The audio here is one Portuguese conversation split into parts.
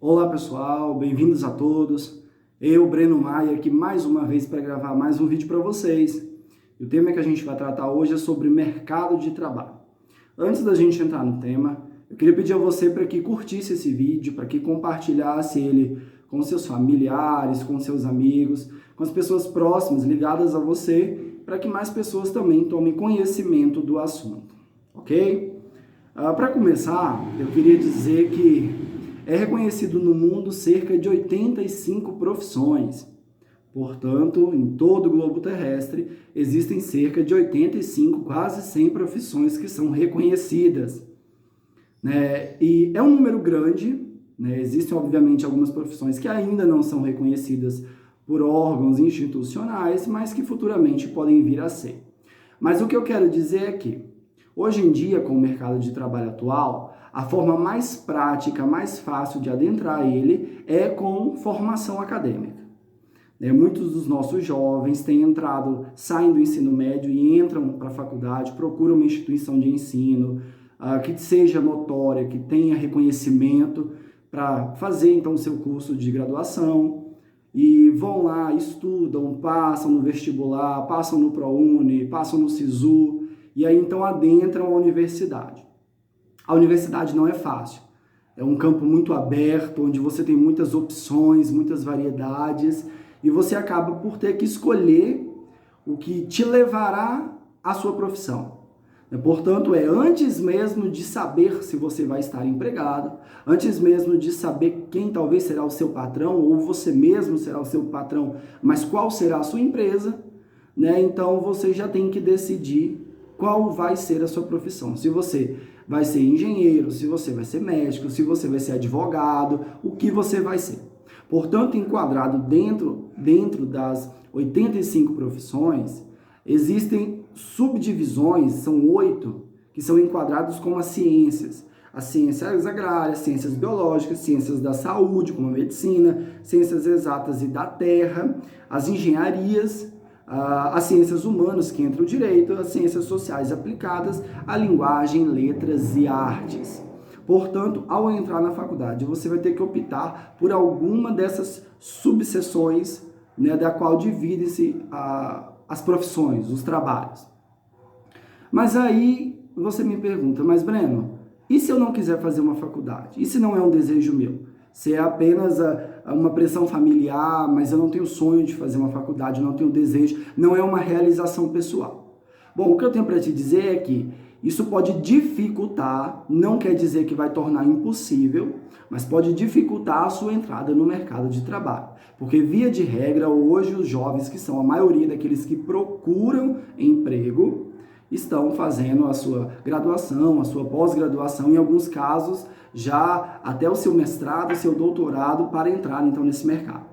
Olá pessoal, bem-vindos a todos. Eu, Breno Maia, aqui mais uma vez para gravar mais um vídeo para vocês. E o tema que a gente vai tratar hoje é sobre mercado de trabalho. Antes da gente entrar no tema, eu queria pedir a você para que curtisse esse vídeo, para que compartilhasse ele com seus familiares, com seus amigos, com as pessoas próximas ligadas a você, para que mais pessoas também tomem conhecimento do assunto, ok? Para começar, eu queria dizer que é reconhecido no mundo cerca de 85 profissões. Portanto, em todo o globo terrestre, existem cerca de 85, quase 100 profissões que são reconhecidas. E é um número grande, Existem, obviamente, algumas profissões que ainda não são reconhecidas por órgãos institucionais, mas que futuramente podem vir a ser. Mas o que eu quero dizer é que, hoje em dia, com o mercado de trabalho atual, a forma mais prática, mais fácil de adentrar ele é com formação acadêmica. Muitos dos nossos jovens têm entrado, saem do ensino médio e entram para a faculdade, procuram uma instituição de ensino que seja notória, que tenha reconhecimento para fazer então o seu curso de graduação e vão lá, estudam, passam no vestibular, passam no ProUni, passam no SISU e aí então adentram a universidade. A universidade não é fácil, é um campo muito aberto, onde você tem muitas opções, muitas variedades, e você acaba por ter que escolher o que te levará à sua profissão. Portanto, antes mesmo de saber se você vai estar empregado, antes mesmo de saber quem talvez será o seu patrão, ou você mesmo será o seu patrão, mas qual será a sua empresa, então você já tem que decidir qual vai ser a sua profissão. Se você vai ser engenheiro, se você vai ser médico, se você vai ser advogado, o que você vai ser. Portanto, enquadrado dentro das 85 profissões, existem subdivisões, são 8, que são enquadrados como as ciências. As ciências agrárias, ciências biológicas, ciências da saúde, como a medicina, ciências exatas e da terra, as engenharias, as ciências humanas, que entra o direito, as ciências sociais aplicadas, a linguagem, letras e artes. Portanto, ao entrar na faculdade, você vai ter que optar por alguma dessas subseções, da qual dividem-se as profissões, os trabalhos. Mas aí você me pergunta, mas Breno, e se eu não quiser fazer uma faculdade? E se não é um desejo meu? Se é apenas uma pressão familiar, mas eu não tenho sonho de fazer uma faculdade, não tenho desejo, não é uma realização pessoal. Bom, o que eu tenho para te dizer é que isso pode dificultar, não quer dizer que vai tornar impossível, mas pode dificultar a sua entrada no mercado de trabalho. Porque, via de regra, hoje os jovens, que são a maioria daqueles que procuram emprego, estão fazendo a sua graduação, a sua pós-graduação, em alguns casos, já até o seu mestrado, o seu doutorado, para entrar, então, nesse mercado.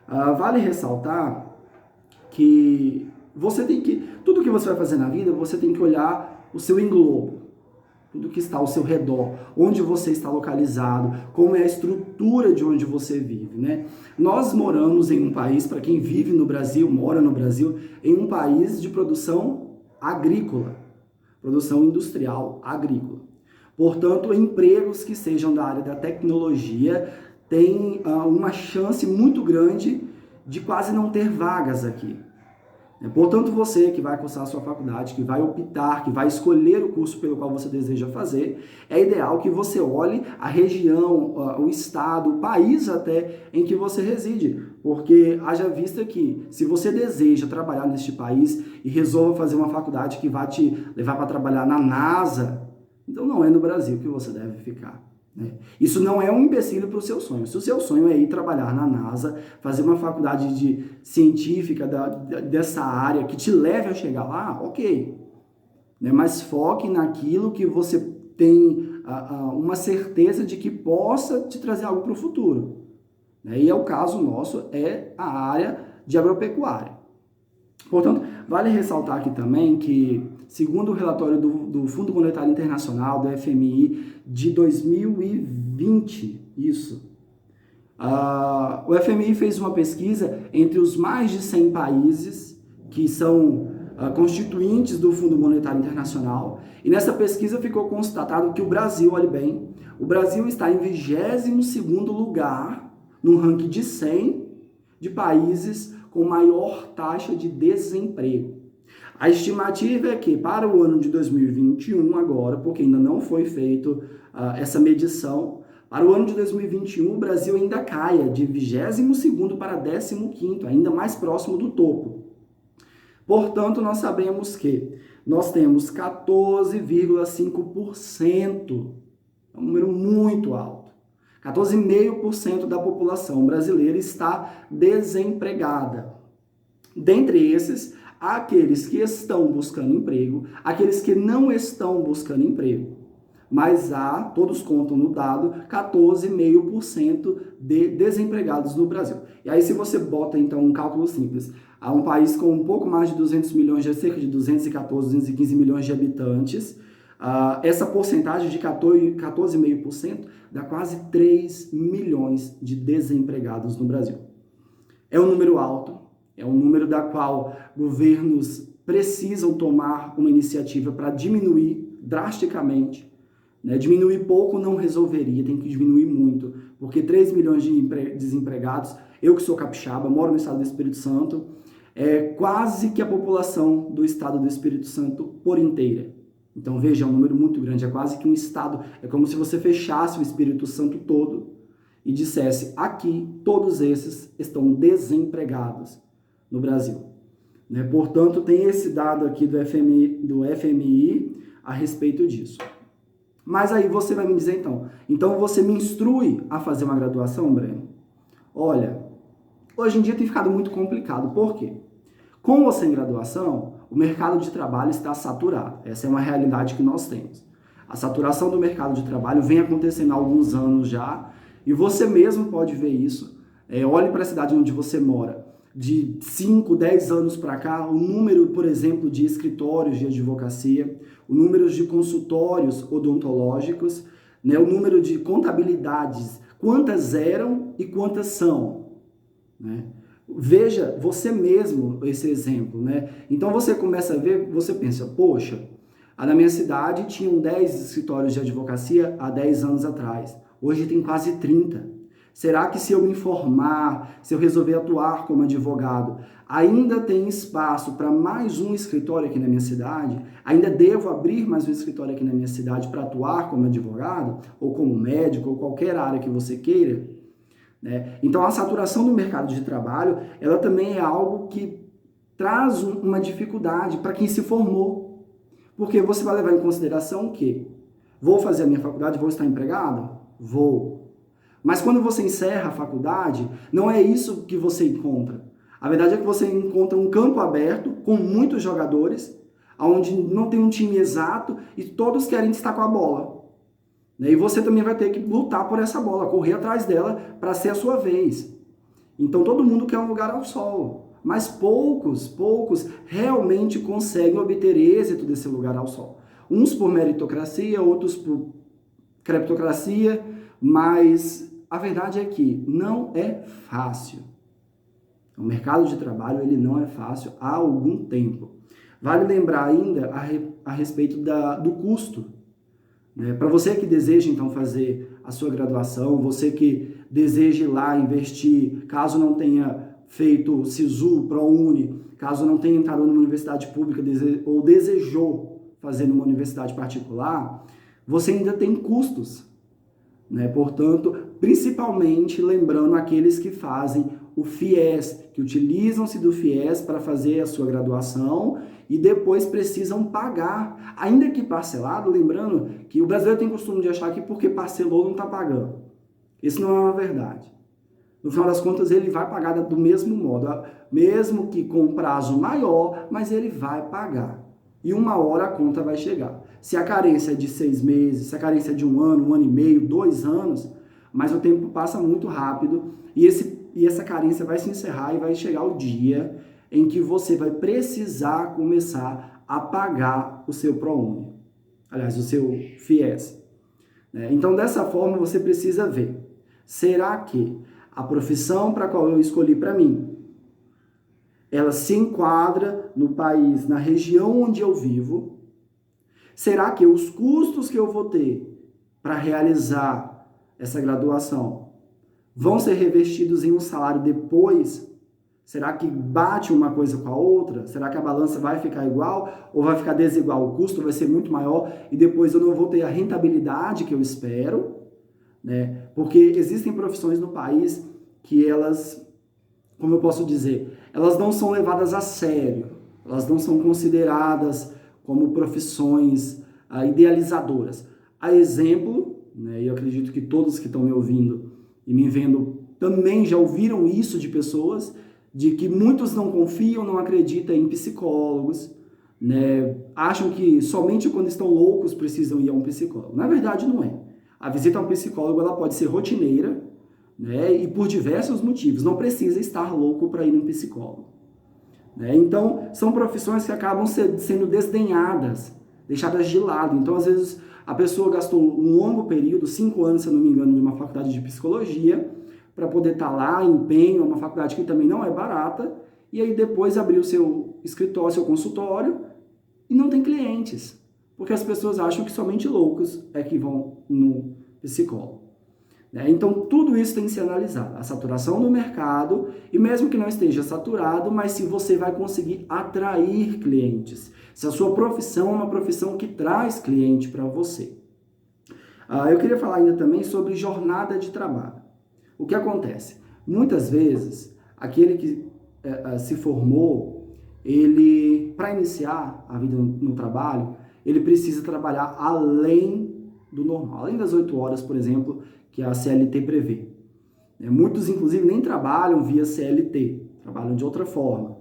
Vale ressaltar que tudo que você vai fazer na vida, você tem que olhar o seu englobo, tudo que está ao seu redor, onde você está localizado, como é a estrutura de onde você vive, Nós moramos em um país, para quem vive no Brasil, mora no Brasil, em um país de produção agrícola, produção industrial agrícola. Portanto, empregos que sejam da área da tecnologia têm uma chance muito grande de quase não ter vagas aqui. Portanto, você que vai cursar a sua faculdade, que vai optar, que vai escolher o curso pelo qual você deseja fazer, é ideal que você olhe a região, o estado, o país até em que você reside. Porque haja vista que, se você deseja trabalhar neste país e resolva fazer uma faculdade que vai te levar para trabalhar na NASA, então não é no Brasil que você deve ficar. Isso não é um empecilho para o seu sonho. Se o seu sonho é ir trabalhar na NASA, fazer uma faculdade científica dessa área que te leve a chegar lá, ok. Mas foque naquilo que você tem uma certeza de que possa te trazer algo para o futuro. E é o caso nosso, é a área de agropecuária. Portanto, vale ressaltar aqui também que, segundo o relatório do Fundo Monetário Internacional, do FMI, de 2020, o FMI fez uma pesquisa entre os mais de 100 países que são constituintes do Fundo Monetário Internacional, e nessa pesquisa ficou constatado que o Brasil, olhe bem, o Brasil está em 22º lugar no ranking de 100 de países com maior taxa de desemprego. A estimativa é que para o ano de 2021 agora, porque ainda não foi feito essa medição, para o ano de 2021 o Brasil ainda caia de 22º para 15º, ainda mais próximo do topo. Portanto, nós sabemos que nós temos 14,5%, é um número muito alto. 14,5% da população brasileira está desempregada. Dentre esses, há aqueles que estão buscando emprego, aqueles que não estão buscando emprego. Mas há, todos contam no dado, 14,5% de desempregados no Brasil. E aí se você bota então um cálculo simples, há um país com um pouco mais de 200 milhões, cerca de 214, 215 milhões de habitantes, essa porcentagem de 14,5% dá quase 3 milhões de desempregados no Brasil. É um número alto, é um número da qual governos precisam tomar uma iniciativa para diminuir drasticamente. Diminuir pouco não resolveria, tem que diminuir muito, porque 3 milhões de desempregados, eu que sou capixaba, moro no estado do Espírito Santo, é quase que a população do estado do Espírito Santo por inteira. Então veja, é um número muito grande, é quase que um estado, é como se você fechasse o Espírito Santo todo e dissesse, aqui todos esses estão desempregados no Brasil. Portanto, tem esse dado aqui do FMI a respeito disso. Mas aí você vai me dizer então você me instrui a fazer uma graduação, Breno? Olha, hoje em dia tem ficado muito complicado. Por quê? Com ou sem graduação, o mercado de trabalho está saturado. Essa é uma realidade que nós temos. A saturação do mercado de trabalho vem acontecendo há alguns anos já, e você mesmo pode ver isso. Olhe para a cidade onde você mora. De 5, 10 anos para cá, o número, por exemplo, de escritórios de advocacia, o número de consultórios odontológicos, o número de contabilidades, quantas eram e quantas são. Veja você mesmo esse exemplo. Então você começa a ver, você pensa, poxa, na minha cidade tinham 10 escritórios de advocacia há 10 anos atrás, hoje tem quase 30. Será que se eu me informar, se eu resolver atuar como advogado, ainda tem espaço para mais um escritório aqui na minha cidade? Ainda devo abrir mais um escritório aqui na minha cidade para atuar como advogado, ou como médico, ou qualquer área que você queira? Então, a saturação do mercado de trabalho, ela também é algo que traz uma dificuldade para quem se formou. Porque você vai levar em consideração que vou fazer a minha faculdade, vou estar empregado? Vou. Mas quando você encerra a faculdade, não é isso que você encontra. A verdade é que você encontra um campo aberto com muitos jogadores, onde não tem um time exato e todos querem estar com a bola. E você também vai ter que lutar por essa bola, correr atrás dela para ser a sua vez. Então todo mundo quer um lugar ao sol, mas poucos realmente conseguem obter êxito desse lugar ao sol. Uns por meritocracia, outros por creptocracia, mas a verdade é que não é fácil. O mercado de trabalho ele não é fácil há algum tempo. Vale lembrar ainda a respeito do custo. Para você que deseja então fazer a sua graduação, você que deseja ir lá investir, caso não tenha feito SISU, ProUni, caso não tenha entrado numa universidade pública ou desejou fazer numa universidade particular, você ainda tem custos. Portanto, principalmente lembrando aqueles que fazem o FIES, que utilizam-se do FIES para fazer a sua graduação e depois precisam pagar, ainda que parcelado, lembrando que o brasileiro tem costume de achar que porque parcelou não está pagando. Isso não é uma verdade. No final das contas, ele vai pagar do mesmo modo, mesmo que com um prazo maior, mas ele vai pagar. E uma hora a conta vai chegar. Se a carência é de 6 meses, se a carência é de 1 ano e meio, 2 anos, mas o tempo passa muito rápido e essa carência vai se encerrar e vai chegar o dia em que você vai precisar começar a pagar o seu ProUni. Aliás, o seu FIES. Então, dessa forma, você precisa ver. Será que a profissão para a qual eu escolhi para mim ela se enquadra no país, na região onde eu vivo? Será que os custos que eu vou ter para realizar essa graduação vão ser revestidos em um salário depois? Será que bate uma coisa com a outra? Será que a balança vai ficar igual ou vai ficar desigual? O custo vai ser muito maior e depois eu não vou ter a rentabilidade que eu espero, né? Porque existem profissões no país que elas, como eu posso dizer, elas não são levadas a sério, elas não são consideradas como profissões idealizadoras. A exemplo, né, e eu acredito que todos que estão me ouvindo e me vendo também já ouviram isso de pessoas, de que muitos não confiam, não acreditam em psicólogos, né, acham que somente quando estão loucos precisam ir a um psicólogo. Na verdade, não é. A visita a um psicólogo ela pode ser rotineira, né, e por diversos motivos. Não precisa estar louco para ir a um psicólogo. Né? Então, são profissões que acabam sendo desdenhadas, deixadas de lado. Então, às vezes, a pessoa gastou um longo período, 5 anos, se eu não me engano, de uma faculdade de psicologia, para poder estar lá, empenho, uma faculdade que também não é barata, e aí depois abrir o seu escritório, seu consultório, e não tem clientes. Porque as pessoas acham que somente loucos é que vão no psicólogo. Então, tudo isso tem que ser analisado. A saturação do mercado, e mesmo que não esteja saturado, mas se você vai conseguir atrair clientes. Se a sua profissão é uma profissão que traz cliente para você. Eu queria falar ainda também sobre jornada de trabalho. O que acontece? Muitas vezes, aquele que se formou, ele, para iniciar a vida no trabalho, ele precisa trabalhar além do normal, além das 8 horas, por exemplo, que a CLT prevê. Muitos, inclusive, nem trabalham via CLT, trabalham de outra forma.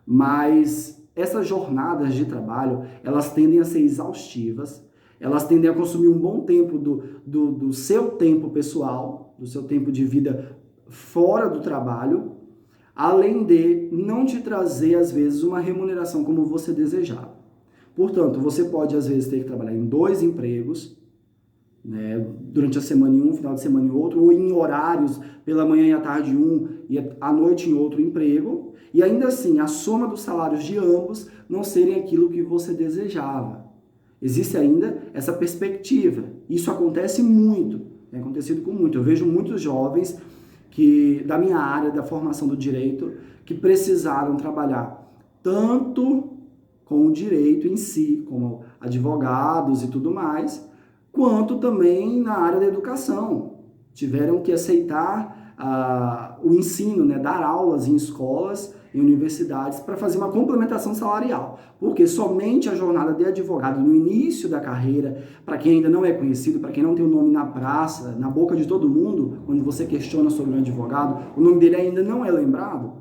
Mas essas jornadas de trabalho, elas tendem a ser exaustivas, elas tendem a consumir um bom tempo do seu tempo pessoal, do seu tempo de vida fora do trabalho, além de não te trazer, às vezes, uma remuneração como você desejava. Portanto, você pode, às vezes, ter que trabalhar em 2 empregos, né, durante a semana em um, final de semana em outro, ou em horários, pela manhã e à tarde em um, e à noite em outro emprego, e ainda assim, a soma dos salários de ambos não serem aquilo que você desejava. Existe ainda essa perspectiva. Isso acontece muito, tem acontecido com muito. Eu vejo muitos jovens que, da minha área, da formação do direito, que precisaram trabalhar tanto com o direito em si, como advogados e tudo mais, quanto também na área da educação. Tiveram que aceitar o ensino, né, dar aulas em escolas, em universidades, para fazer uma complementação salarial. Porque somente a jornada de advogado no início da carreira, para quem ainda não é conhecido, para quem não tem o nome na praça, na boca de todo mundo, quando você questiona sobre um advogado, o nome dele ainda não é lembrado.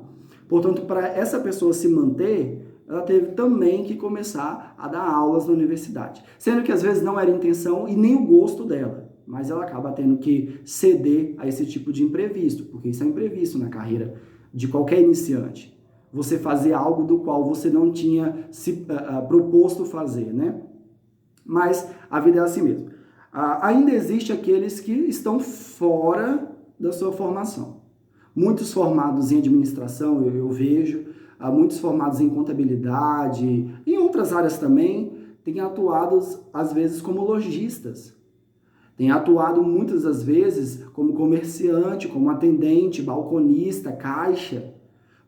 Portanto, para essa pessoa se manter, ela teve também que começar a dar aulas na universidade. Sendo que às vezes não era a intenção e nem o gosto dela, mas ela acaba tendo que ceder a esse tipo de imprevisto, porque isso é imprevisto na carreira de qualquer iniciante. Você fazer algo do qual você não tinha se proposto fazer, né? Mas a vida é assim mesmo. Ainda existe aqueles que estão fora da sua formação. Muitos formados em administração, eu vejo, muitos formados em contabilidade, em outras áreas também, têm atuado, às vezes, como lojistas. Têm atuado, muitas das vezes, como comerciante, como atendente, balconista, caixa.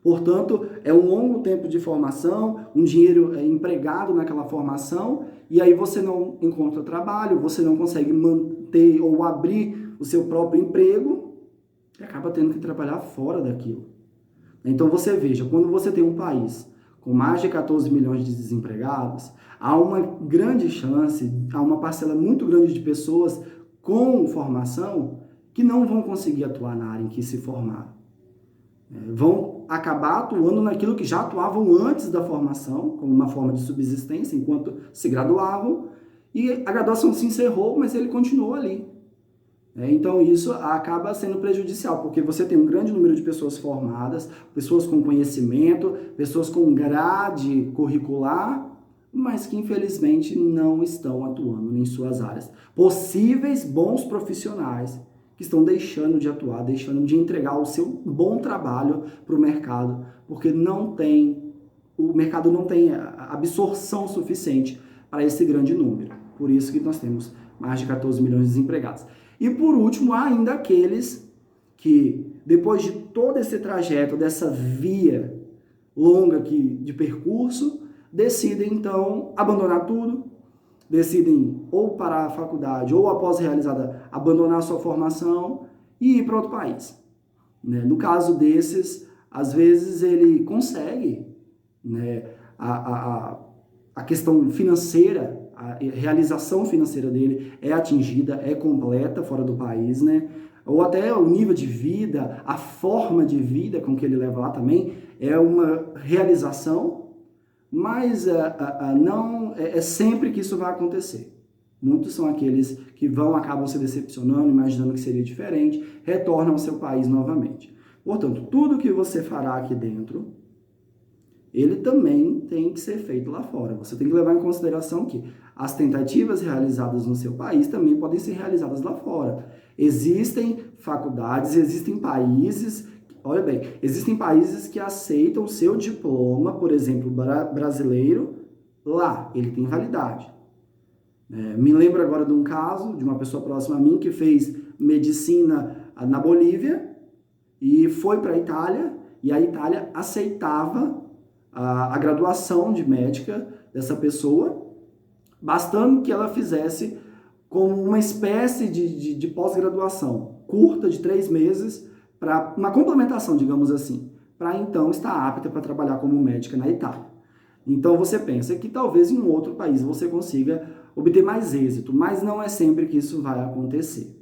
Portanto, é um longo tempo de formação, um dinheiro empregado naquela formação, e aí você não encontra trabalho, você não consegue manter ou abrir o seu próprio emprego, e acaba tendo que trabalhar fora daquilo. Então você veja, quando você tem um país com mais de 14 milhões de desempregados, há uma grande chance, há uma parcela muito grande de pessoas com formação que não vão conseguir atuar na área em que se formaram. Vão acabar atuando naquilo que já atuavam antes da formação, como uma forma de subsistência, enquanto se graduavam, e a graduação se encerrou, mas ele continuou ali. Então isso acaba sendo prejudicial, porque você tem um grande número de pessoas formadas, pessoas com conhecimento, pessoas com grade curricular, mas que infelizmente não estão atuando em suas áreas. Possíveis bons profissionais que estão deixando de atuar, deixando de entregar o seu bom trabalho para o mercado, porque o mercado não tem a absorção suficiente para esse grande número. Por isso que nós temos mais de 14 milhões de desempregados. E por último, há ainda aqueles que, depois de todo esse trajeto, dessa via longa aqui de percurso, decidem então abandonar tudo, decidem ou parar a faculdade ou após realizada abandonar a sua formação e ir para outro país. No caso desses, às vezes ele consegue, a questão financeira, a realização financeira dele é atingida, é completa fora do país, ou até o nível de vida, a forma de vida com que ele leva lá também é uma realização, mas não é sempre que isso vai acontecer. Muitos são aqueles que acabam se decepcionando, imaginando que seria diferente, retornam ao seu país novamente. Portanto, tudo que você fará aqui dentro, ele também tem que ser feito lá fora. Você tem que levar em consideração que as tentativas realizadas no seu país também podem ser realizadas lá fora. Existem faculdades, existem países, olha bem, existem países que aceitam o seu diploma, por exemplo, brasileiro, lá, ele tem validade. Me lembro agora de um caso de uma pessoa próxima a mim que fez medicina na Bolívia e foi para a Itália, e a Itália aceitava a graduação de médica dessa pessoa, bastando que ela fizesse como uma espécie de pós-graduação, curta, de 3 meses, para uma complementação, digamos assim, para então estar apta para trabalhar como médica na Itália. Então você pensa que talvez em um outro país você consiga obter mais êxito, mas não é sempre que isso vai acontecer.